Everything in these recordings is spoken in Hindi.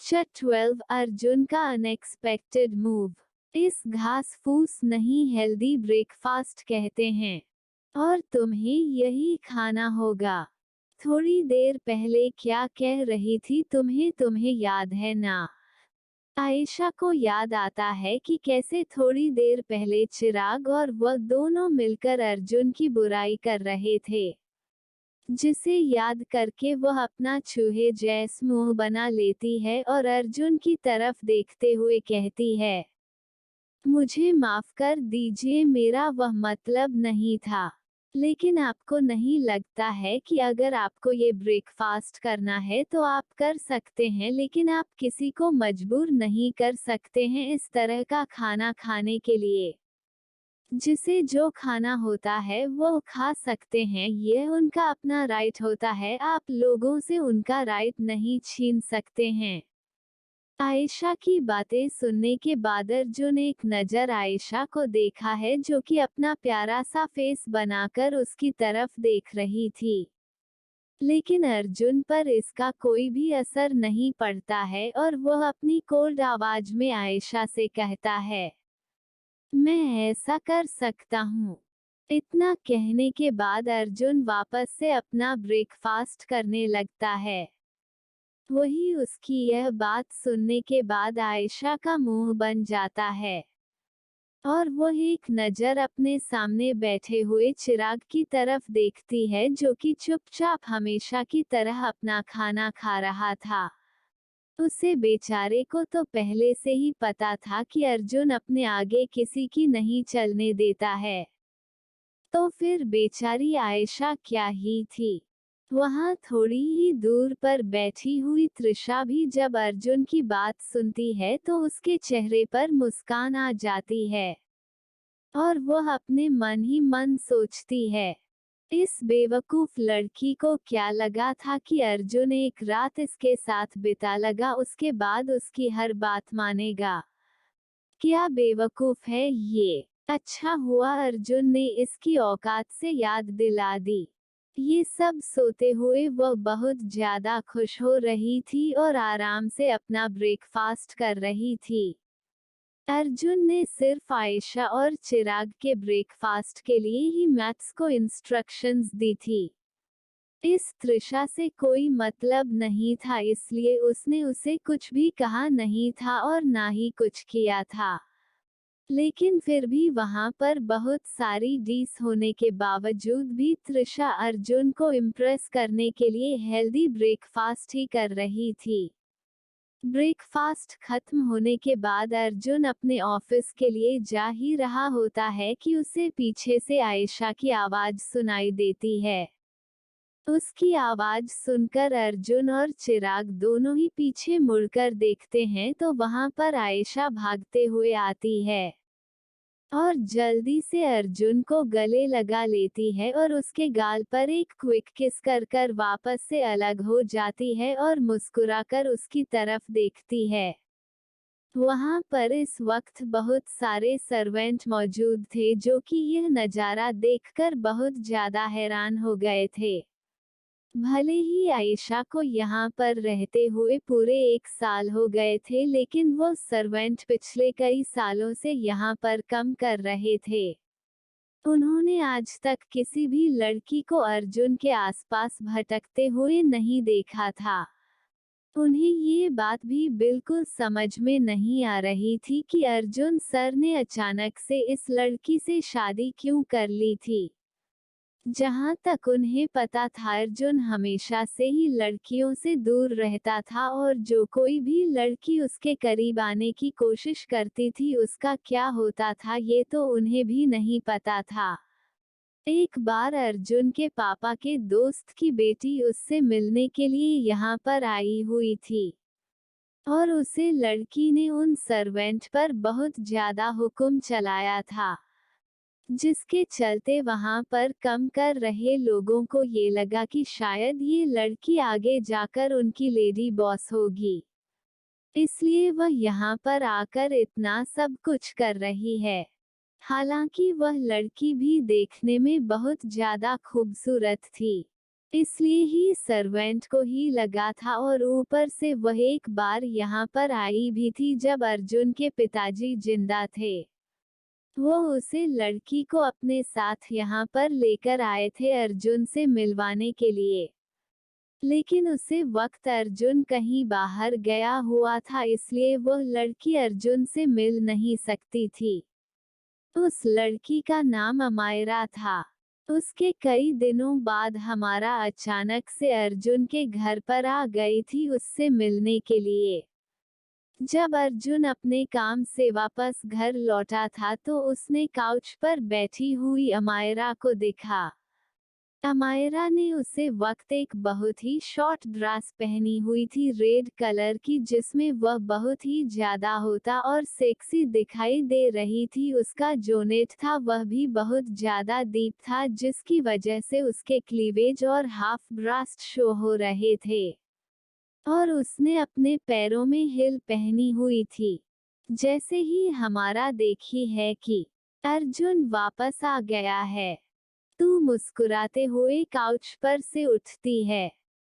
चैप्टर 12 अर्जुन का अनएक्सपेक्टेड मूव। इस घास फूस नहीं हेल्दी ब्रेकफास्ट कहते हैं और तुम्हें यही खाना होगा। थोड़ी देर पहले क्या कह रही थी तुम्हें याद है ना? आयशा को याद आता है कि कैसे थोड़ी देर पहले चिराग और वह दोनों मिलकर अर्जुन की बुराई कर रहे थे, जिसे याद करके वह अपना चूहे जैस मुंह बना लेती है और अर्जुन की तरफ देखते हुए कहती है, मुझे माफ कर दीजिए, मेरा वह मतलब नहीं था। लेकिन आपको नहीं लगता है कि अगर आपको ये ब्रेकफास्ट करना है तो आप कर सकते हैं, लेकिन आप किसी को मजबूर नहीं कर सकते हैं इस तरह का खाना खाने के लिए। जिसे जो खाना होता है वो खा सकते हैं, यह उनका अपना राइट होता है, आप लोगों से उनका राइट नहीं छीन सकते हैं। आयशा की बातें सुनने के बाद अर्जुन एक नज़र आयशा को देखा है, जो कि अपना प्यारा सा फेस बनाकर उसकी तरफ देख रही थी। लेकिन अर्जुन पर इसका कोई भी असर नहीं पड़ता है और वह अपनी कोल्ड आवाज में आयशा से कहता है, मैं ऐसा कर सकता हूँ। इतना कहने के बाद अर्जुन वापस से अपना ब्रेकफास्ट करने लगता है। वही उसकी यह बात सुनने के बाद आयशा का मुंह बन जाता है और वह एक नज़र अपने सामने बैठे हुए चिराग की तरफ देखती है, जो कि चुपचाप हमेशा की तरह अपना खाना खा रहा था। उसे बेचारे को तो पहले से ही पता था कि अर्जुन अपने आगे किसी की नहीं चलने देता है, तो फिर बेचारी आयशा क्या ही थी। वहां थोड़ी ही दूर पर बैठी हुई त्रिशा भी जब अर्जुन की बात सुनती है तो उसके चेहरे पर मुस्कान आ जाती है और वह अपने मन ही मन सोचती है, इस बेवकूफ लड़की को क्या लगा था कि अर्जुन एक रात इसके साथ बिता लगा उसके बाद उसकी हर बात मानेगा। क्या बेवकूफ है ये। अच्छा हुआ अर्जुन ने इसकी औकात से याद दिला दी। ये सब सोते हुए वह बहुत ज्यादा खुश हो रही थी और आराम से अपना ब्रेकफास्ट कर रही थी। अर्जुन ने सिर्फ आयशा और चिराग के ब्रेकफास्ट के लिए ही मैथ्स को इंस्ट्रक्शंस दी थी। इस त्रिशा से कोई मतलब नहीं था, इसलिए उसने उसे कुछ भी कहा नहीं था और ना ही कुछ किया था। लेकिन फिर भी वहां पर बहुत सारी डीस होने के बावजूद भी त्रिशा अर्जुन को इम्प्रेस करने के लिए हेल्दी ब्रेकफास्ट ही कर रही थी। ब्रेकफास्ट खत्म होने के बाद अर्जुन अपने ऑफिस के लिए जा ही रहा होता है कि उसे पीछे से आयशा की आवाज सुनाई देती है। उसकी आवाज सुनकर अर्जुन और चिराग दोनों ही पीछे मुड़कर देखते हैं तो वहां पर आयशा भागते हुए आती है और जल्दी से अर्जुन को गले लगा लेती है और उसके गाल पर एक क्विक किस कर वापस से अलग हो जाती है और मुस्कुराकर उसकी तरफ देखती है। वहां पर इस वक्त बहुत सारे सर्वेंट मौजूद थे, जो कि यह नज़ारा देखकर बहुत ज्यादा हैरान हो गए थे। भले ही आयशा को यहाँ पर रहते हुए पूरे 1 साल हो गए थे, लेकिन वो सर्वेंट पिछले कई सालों से यहाँ पर कम कर रहे थे। उन्होंने आज तक किसी भी लड़की को अर्जुन के आसपास भटकते हुए नहीं देखा था। उन्हें ये बात भी बिल्कुल समझ में नहीं आ रही थी कि अर्जुन सर ने अचानक से इस लड़की से शादी क्यों कर ली थी। जहां तक उन्हें पता था अर्जुन हमेशा से ही लड़कियों से दूर रहता था और जो कोई भी लड़की उसके करीब आने की कोशिश करती थी उसका क्या होता था ये तो उन्हें भी नहीं पता था। एक बार अर्जुन के पापा के दोस्त की बेटी उससे मिलने के लिए यहाँ पर आई हुई थी और उसे लड़की ने उन सर्वेंट पर बहुत ज्यादा हुक्म चलाया था, जिसके चलते वहां पर कम कर रहे लोगों को ये लगा कि शायद ये लड़की आगे जाकर उनकी लेडी बॉस होगी, इसलिए वह यहाँ पर आकर इतना सब कुछ कर रही है। हालांकि वह लड़की भी देखने में बहुत ज्यादा खूबसूरत थी। इसलिए ही सर्वेंट को ही लगा था, और ऊपर से वह एक बार यहाँ पर आई भी थी जब अर्जुन के पिताजी जिंदा थे। वो उसे लड़की को अपने साथ यहाँ पर लेकर आए थे अर्जुन से मिलवाने के लिए। लेकिन उसे वक्त अर्जुन कहीं बाहर गया हुआ था, इसलिए वह लड़की अर्जुन से मिल नहीं सकती थी। उस लड़की का नाम अमायरा था। उसके कई दिनों बाद हमारा अचानक से अर्जुन के घर पर आ गई थी उससे मिलने के लिए। जब अर्जुन अपने काम से वापस घर लौटा था तो उसने काउच पर बैठी हुई अमायरा को देखा। अमायरा ने उसे वक्त एक बहुत ही शॉर्ट ड्रेस पहनी हुई थी रेड कलर की, जिसमें वह बहुत ही ज्यादा होता और सेक्सी दिखाई दे रही थी। उसका जो नेट था वह भी बहुत ज्यादा डीप था, जिसकी वजह से उसके क्लीवेज और हाफ ब्रास्ट शो हो रहे थे। और उसने अपने पैरों में हिल पहनी हुई थी। जैसे ही हमारा देखी है कि अर्जुन वापस आ गया है, तू मुस्कुराते हुए काउच पर से उठती है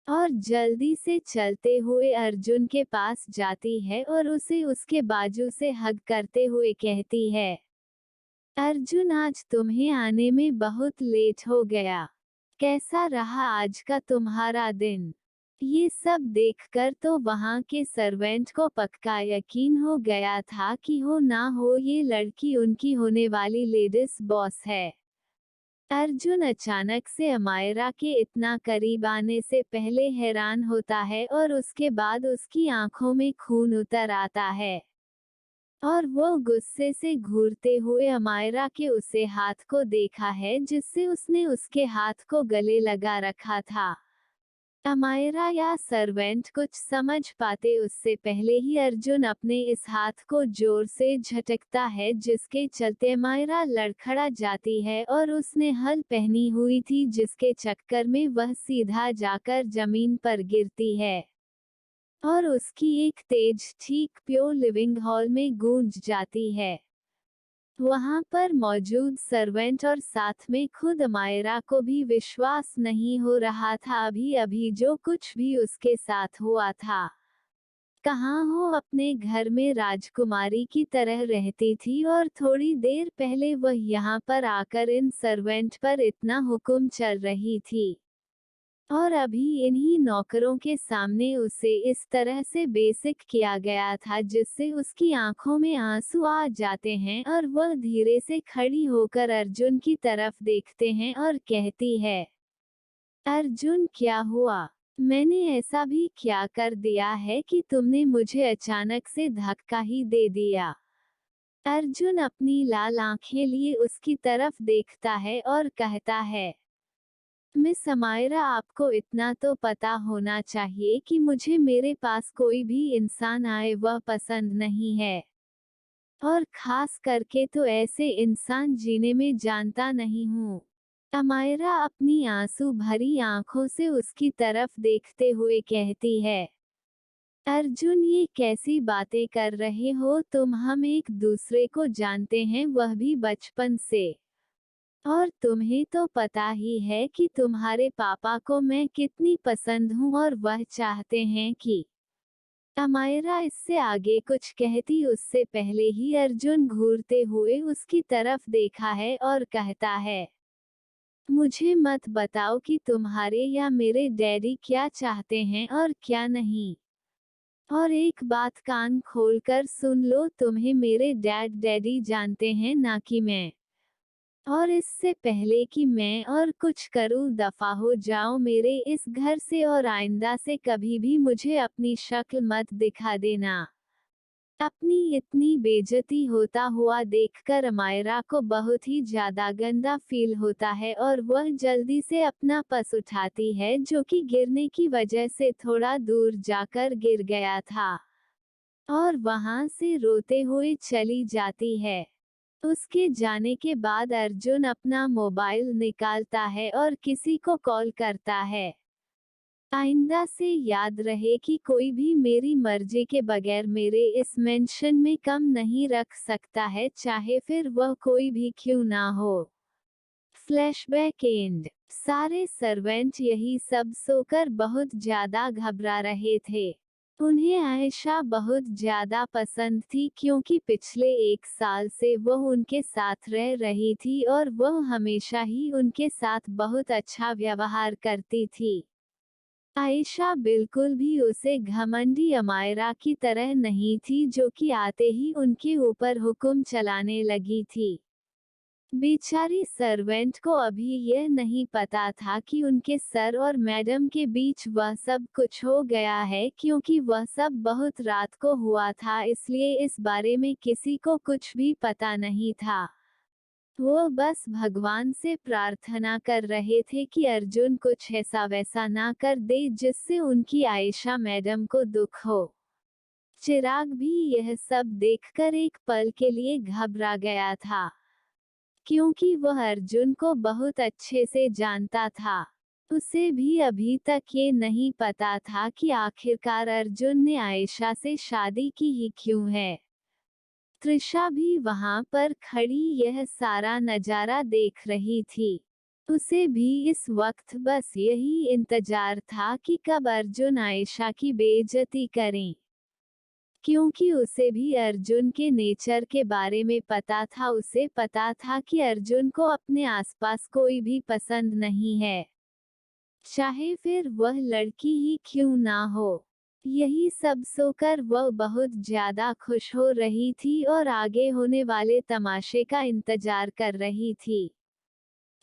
और जल्दी से चलते हुए अर्जुन के पास जाती है और उसे उसके बाजू से हग करते हुए कहती है, अर्जुन आज तुम्हें आने में बहुत लेट हो गया। कैसा रहा आज का तुम्हारा दिन? ये सब देखकर तो वहाँ के सर्वेंट को पक्का यकीन हो गया था कि हो ना हो ये लड़की उनकी होने वाली लेडीज बॉस है। अर्जुन अचानक से अमायरा के इतना करीब आने से पहले हैरान होता है और उसके बाद उसकी आंखों में खून उतर आता है और वो गुस्से से घूरते हुए अमायरा के उसे हाथ को देखा है जिससे उसने उसके हाथ को गले लगा रखा था। अमायरा या सर्वेंट कुछ समझ पाते उससे पहले ही अर्जुन अपने इस हाथ को जोर से झटकता है, जिसके चलते अमायरा लड़खड़ा जाती है और उसने हल पहनी हुई थी जिसके चक्कर में वह सीधा जाकर जमीन पर गिरती है और उसकी एक तेज चीख प्योर लिविंग हॉल में गूंज जाती है। वहां पर मौजूद सर्वेंट और साथ में खुद अमायरा को भी विश्वास नहीं हो रहा था अभी अभी जो कुछ भी उसके साथ हुआ था। कहाँ हो अपने घर में राजकुमारी की तरह रहती थी और थोड़ी देर पहले वह यहाँ पर आकर इन सर्वेंट पर इतना हुक्म चल रही थी, और अभी इन्हीं नौकरों के सामने उसे इस तरह से बेसिक किया गया था जिससे उसकी आंखों में आंसू आ जाते हैं और वह धीरे से खड़ी होकर अर्जुन की तरफ देखते हैं और कहती है, अर्जुन क्या हुआ? मैंने ऐसा भी क्या कर दिया है कि तुमने मुझे अचानक से धक्का ही दे दिया? अर्जुन अपनी लाल आंखें लिए उसकी तरफ देखता है और कहता है, मिस अमायरा आपको इतना तो पता होना चाहिए कि मुझे मेरे पास कोई भी इंसान आए वह पसंद नहीं है, और खास करके तो ऐसे इंसान जीने में जानता नहीं हूँ। अमायरा अपनी आंसू भरी आंखों से उसकी तरफ देखते हुए कहती है, अर्जुन ये कैसी बातें कर रहे हो तुम? हम एक दूसरे को जानते हैं, वह भी बचपन से। और तुम्हें तो पता ही है कि तुम्हारे पापा को मैं कितनी पसंद हूँ और वह चाहते हैं कि। अमायरा इससे आगे कुछ कहती उससे पहले ही अर्जुन घूरते हुए उसकी तरफ देखा है और कहता है, मुझे मत बताओ कि तुम्हारे या मेरे डैडी क्या चाहते हैं और क्या नहीं। और एक बात कान खोलकर सुन लो, तुम्हें मेरे डैडी जानते हैं ना कि मैं। और इससे पहले कि मैं और कुछ करूं दफा हो जाओ मेरे इस घर से और आइंदा से कभी भी मुझे अपनी शक्ल मत दिखा देना। अपनी इतनी बेइज्जती होता हुआ देखकर अमायरा को बहुत ही ज्यादा गंदा फील होता है और वह जल्दी से अपना पर्स उठाती है जो कि गिरने की वजह से थोड़ा दूर जाकर गिर गया था, और वहां से रोते हुए चली जाती है। उसके जाने के बाद अर्जुन अपना मोबाइल निकालता है और किसी को कॉल करता है। आइंदा से याद रहे कि कोई भी मेरी मर्जी के बगैर मेरे इस मेंशन में कम नहीं रख सकता है, चाहे फिर वह कोई भी क्यों ना हो। Flashback and. सारे सर्वेंट यही सब सोकर बहुत ज्यादा घबरा रहे थे। उन्हें आयशा बहुत ज्यादा पसंद थी क्योंकि पिछले 1 साल से वह उनके साथ रह रही थी और वह हमेशा ही उनके साथ बहुत अच्छा व्यवहार करती थी। आयशा बिल्कुल भी उसे घमंडी अमायरा की तरह नहीं थी जो कि आते ही उनके ऊपर हुक्म चलाने लगी थी। बेचारी सर्वेंट को अभी यह नहीं पता था कि उनके सर और मैडम के बीच वह सब कुछ हो गया है क्योंकि वह सब बहुत रात को हुआ था, इसलिए इस बारे में किसी को कुछ भी पता नहीं था। वो बस भगवान से प्रार्थना कर रहे थे कि अर्जुन कुछ ऐसा वैसा ना कर दे जिससे उनकी आयशा मैडम को दुख हो। चिराग भी यह सब देखकर एक पल के लिए घबरा गया था, क्योंकि वह अर्जुन को बहुत अच्छे से जानता था। उसे भी अभी तक ये नहीं पता था कि आखिरकार अर्जुन ने आयशा से शादी की ही क्यों है। त्रिशा भी वहां पर खड़ी यह सारा नजारा देख रही थी। उसे भी इस वक्त बस यही इंतजार था कि कब अर्जुन आयशा की बेइज्जती करें, क्योंकि उसे भी अर्जुन के नेचर के बारे में पता था। उसे पता था कि अर्जुन को अपने आसपास कोई भी पसंद नहीं है, चाहे फिर वह लड़की ही क्यों ना हो। यही सब सोकर वह बहुत ज्यादा खुश हो रही थी और आगे होने वाले तमाशे का इंतजार कर रही थी।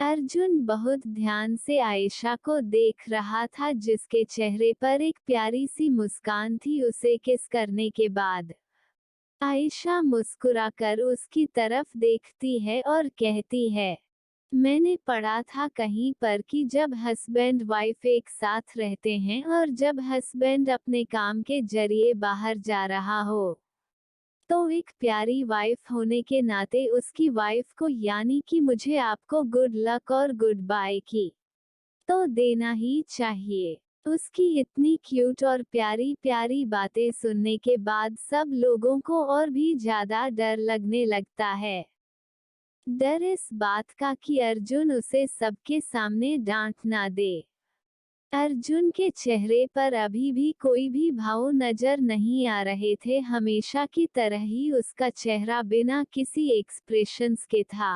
अर्जुन बहुत ध्यान से आयशा को देख रहा था जिसके चेहरे पर एक प्यारी सी मुस्कान थी उसे किस करने के बाद। आयशा मुस्कुराकर उसकी तरफ देखती है और कहती है, मैंने पढ़ा था कहीं पर कि जब हस्बैंड वाइफ एक साथ रहते हैं और जब हस्बैंड अपने काम के जरिए बाहर जा रहा हो, तो एक प्यारी वाइफ होने के नाते उसकी वाइफ को यानी कि मुझे आपको गुड लक और गुड बाय की तो देना ही चाहिए। उसकी इतनी क्यूट और प्यारी प्यारी बातें सुनने के बाद सब लोगों को और भी ज्यादा डर लगने लगता है। डर इस बात का कि अर्जुन उसे सबके सामने डांट ना दे। अर्जुन के चेहरे पर अभी भी कोई भी भाव नजर नहीं आ रहे थे, हमेशा की तरह ही उसका चेहरा बिना किसी एक्सप्रेशंस के था।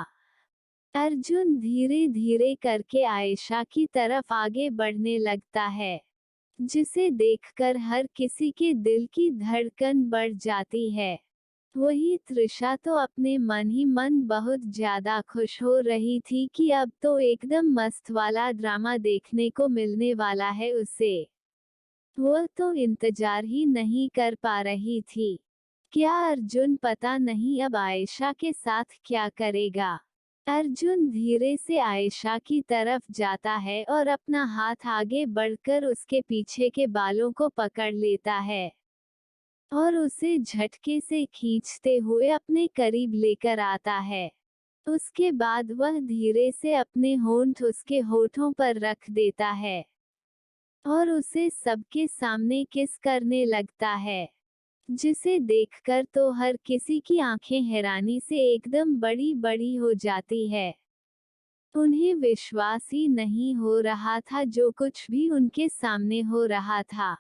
अर्जुन धीरे धीरे करके आयशा की तरफ आगे बढ़ने लगता है, जिसे देखकर हर किसी के दिल की धड़कन बढ़ जाती है। वही त्रिशा तो अपने मन ही मन बहुत ज्यादा खुश हो रही थी कि अब तो एकदम मस्त वाला ड्रामा देखने को मिलने वाला है उसे। वह तो इंतजार ही नहीं कर पा रही थी। क्या अर्जुन पता नहीं अब आयशा के साथ क्या करेगा। अर्जुन धीरे से आयशा की तरफ जाता है और अपना हाथ आगे बढ़कर उसके पीछे के बालों को पकड़ लेता है और उसे झटके से खींचते हुए अपने करीब लेकर आता है। उसके बाद वह धीरे से अपने होंठ उसके होठों पर रख देता है और उसे सबके सामने किस करने लगता है, जिसे देखकर तो हर किसी की आंखें हैरानी से एकदम बड़ी बड़ी हो जाती है। उन्हें विश्वास ही नहीं हो रहा था जो कुछ भी उनके सामने हो रहा था।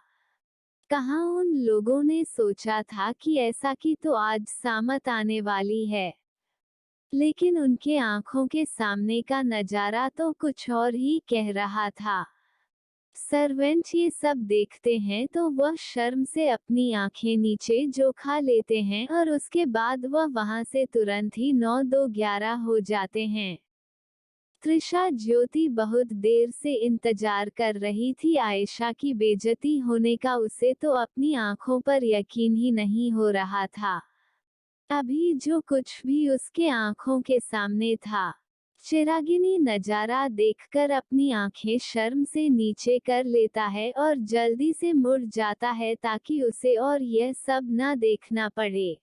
कहाँ उन लोगों ने सोचा था कि ऐसा की तो आज सामत आने वाली है, लेकिन उनके आंखों के सामने का नजारा तो कुछ और ही कह रहा था। सर्वेंट ये सब देखते हैं तो वह शर्म से अपनी आंखें नीचे झुका लेते हैं और उसके बाद वह वहां से तुरंत ही 9-2-11 हो जाते हैं। त्रिशा ज्योति बहुत देर से इंतजार कर रही थी आयशा की बेइज्जती होने का, उसे तो अपनी आंखों पर यकीन ही नहीं हो रहा था। अभी जो कुछ भी उसके आंखों के सामने था, चिरागिनी नजारा देखकर अपनी आंखें शर्म से नीचे कर लेता है और जल्दी से मुड़ जाता है ताकि उसे और यह सब ना देखना पड़े।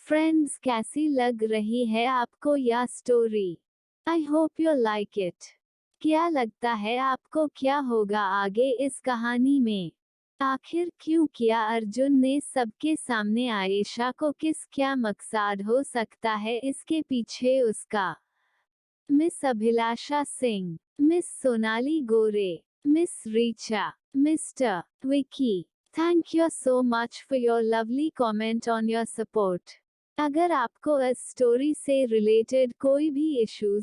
फ्रेंड्स, कैसी लग रही है आपको यह story? I hope you like it. क्या लगता है आपको क्या होगा आगे इस कहानी में? आखिर क्यों किया अर्जुन ने सबके सामने आयशा को किस? क्या मकसद हो सकता है इसके पीछे उसका? Miss Abhilasha Singh, miss Sonali Gore, miss Richa, mister Vicky. Thank you so much for your lovely comment on your support. अगर आपको इस स्टोरी से रिलेटेड कोई भी इश्यूज